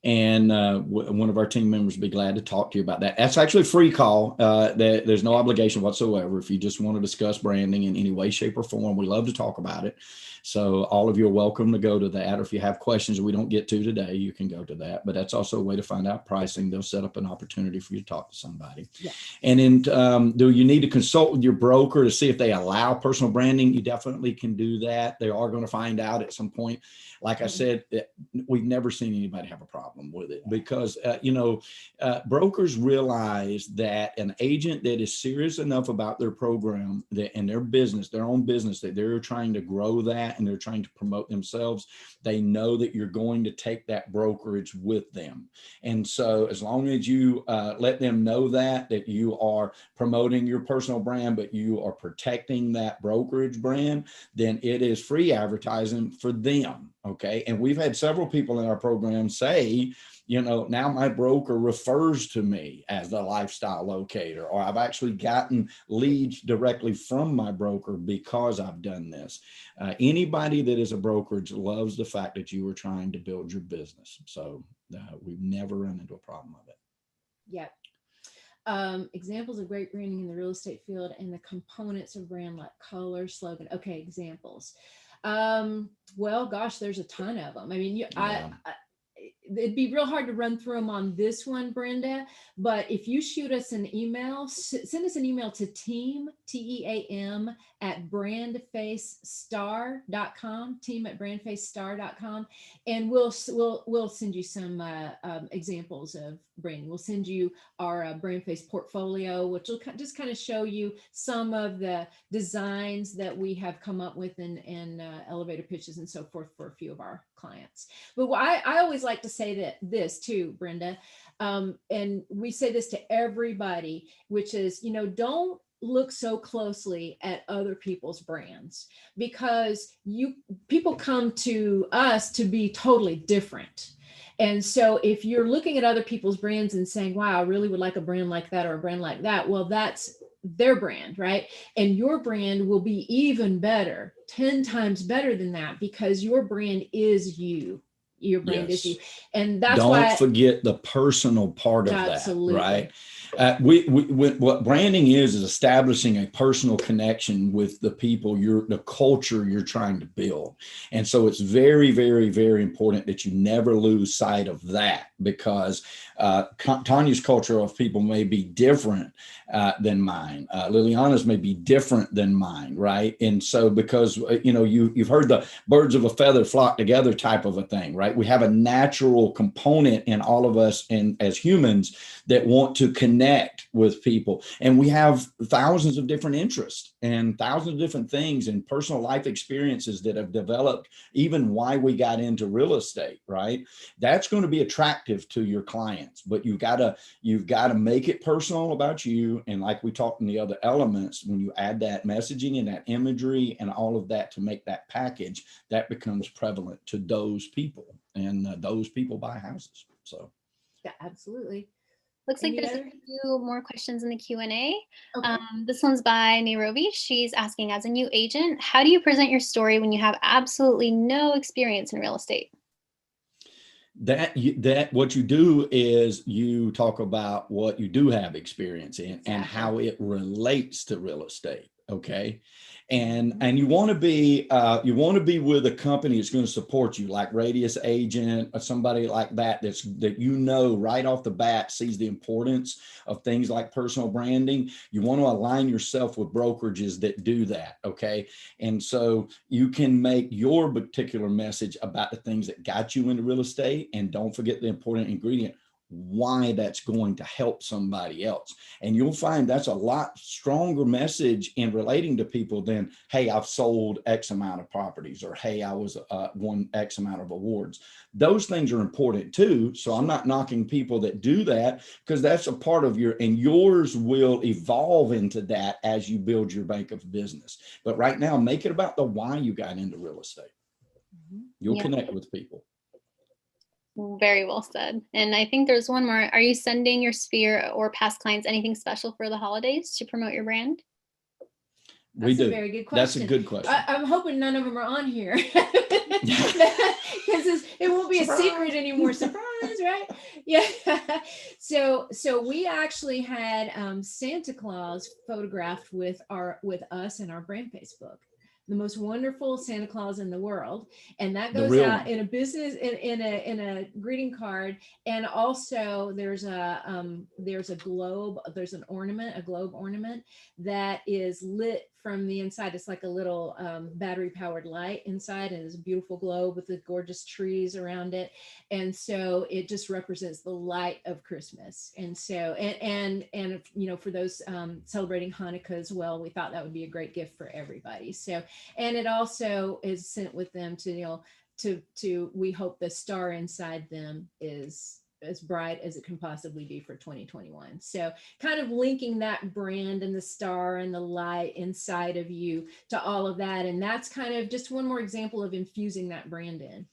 And one of our team members will be glad to talk to you about that. That's actually a free call. There's no obligation whatsoever. If you just want to discuss branding in any way, shape, or form, we love to talk about it. So all of you are welcome to go to that. Or if you have questions we don't get to today, you can go to that. But that's also a way to find out pricing. They'll set up an opportunity for you to talk to somebody. Yeah. And then do you need to consult with your broker to see if they allow personal branding? You definitely can do that. They are going to find out at some point. Like I said, we've never seen anybody have a problem with it because, brokers realize that an agent that is serious enough about their program and their business, their own business, that they're trying to grow that and they're trying to promote themselves, they know that you're going to take that brokerage with them. And so as long as you let them know that you are promoting your personal brand, but you are protecting that brokerage brand, then it is free advertising for them. Okay. And we've had several people in our program say, now my broker refers to me as the lifestyle locator, or I've actually gotten leads directly from my broker because I've done this. Anybody that is a brokerage loves the fact that you are trying to build your business. So we've never run into a problem with it. Yeah. Examples of great branding in the real estate field and the components of brand like color, slogan. Okay, examples. Well, gosh, there's a ton of them. I mean, it'd be real hard to run through them on this one, Brenda, but if you shoot us an email, send us an email to team, TEAM, at BrandFaceStar.com, team at BrandFaceStar.com, and we'll send you some examples of branding. We'll send you our BrandFace portfolio, which will just kind of show you some of the designs that we have come up with and elevator pitches and so forth for a few of our clients. But I always like to say that this too, Brenda, and we say this to everybody, which is, don't look so closely at other people's brands, because people come to us to be totally different. And so if you're looking at other people's brands and saying, wow, I really would like a brand like that or a brand like that, well, that's their brand, right? And your brand will be even better, 10 times better than that, because your brand is you. Your brand is you. And that's why. Don't forget the personal part of absolutely. That, right? What branding is establishing a personal connection with the people, the culture you're trying to build. And so it's very, very, very important that you never lose sight of that, because Tonya's culture of people may be different than mine. Liliana's may be different than mine, right? And so because, you've heard the birds of a feather flock together type of a thing, right? We have a natural component in all of us and as humans that want to connect with people. And we have thousands of different interests and thousands of different things and personal life experiences that have developed even why we got into real estate, right? That's going to be attractive to your clients, but you've got to make it personal about you. And like we talked in the other elements, when you add that messaging and that imagery and all of that to make that package, that becomes prevalent to those people, and those people buy houses. So yeah, absolutely. Looks like there's a few more questions in the Q&A. Okay. This one's by Nairobi. She's asking, as a new agent, how do you present your story when you have absolutely no experience in real estate? That what you do is you talk about what you do have experience in and how it relates to real estate. Okay. And you want to be with a company that's going to support you, like Radius Agent or somebody like that, that right off the bat sees the importance of things like personal branding. You want to align yourself with brokerages that do that. Okay. And so you can make your particular message about the things that got you into real estate, and don't forget the important ingredient, why that's going to help somebody else. And you'll find that's a lot stronger message in relating to people than, hey, I've sold X amount of properties, or hey, I was won X amount of awards. Those things are important too. So I'm not knocking people that do that, because that's a part of yours will evolve into that as you build your bank of business. But right now, make it about the why you got into real estate. You'll connect with people. Very well said. And I think there's one more. Are you sending your sphere or past clients anything special for the holidays to promote your brand? We That's do. a very good question. That's a good question. I'm hoping none of them are on here because it won't be Surprise. a secret anymore. Surprise, right? Yeah. So we actually had Santa Claus photographed with us in our BrandFace book. The most wonderful Santa Claus in the world, and that goes out in a business in a greeting card. And also there's a globe, there's an ornament, a globe ornament that is lit from the inside. It's like a little battery powered light inside, and it's a beautiful globe with the gorgeous trees around it. And so it just represents the light of Christmas. And so and for those celebrating Hanukkah as well, we thought that would be a great gift for everybody. So, and it also is sent with them to we hope the star inside them is as bright as it can possibly be for 2021. So kind of linking that brand and the star and the light inside of you to all of that. And that's kind of just one more example of infusing that brand in.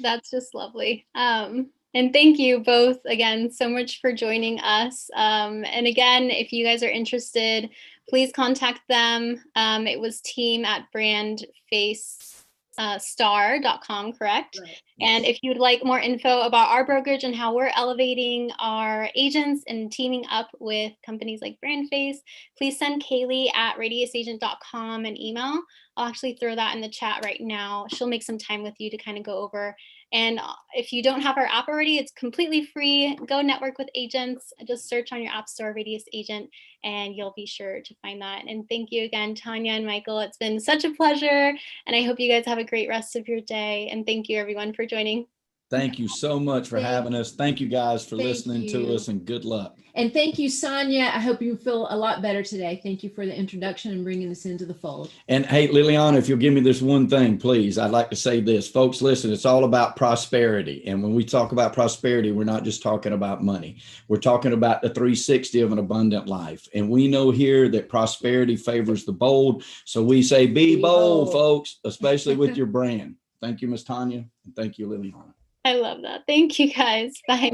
That's just lovely. And thank you both again so much for joining us. And again, if you guys are interested, please contact them. It was team@BrandFaceStar.com, correct? Right. And if you'd like more info about our brokerage and how we're elevating our agents and teaming up with companies like BrandFace, please send Kaylee at radiusagent.com an email. I'll actually throw that in the chat right now. She'll make some time with you to kind of go over. And if you don't have our app already, it's completely free. Go network with agents. Just search on your app store, Radius Agent, and you'll be sure to find that. And thank you again, Tonya and Michael. It's been such a pleasure. And I hope you guys have a great rest of your day. And thank you everyone for joining. Thank you so much for having us. Thank you guys for listening to us, and good luck. And thank you, Sonia. I hope you feel a lot better today. Thank you for the introduction and bringing us into the fold. And hey, Liliana, if you'll give me this one thing, please, I'd like to say this. Folks, listen, it's all about prosperity. And when we talk about prosperity, we're not just talking about money. We're talking about the 360 of an abundant life. And we know here that prosperity favors the bold. So we say, be bold, folks, especially with your brand. Thank you, Ms. Tonya. And thank you, Liliana. I love that. Thank you guys. Bye.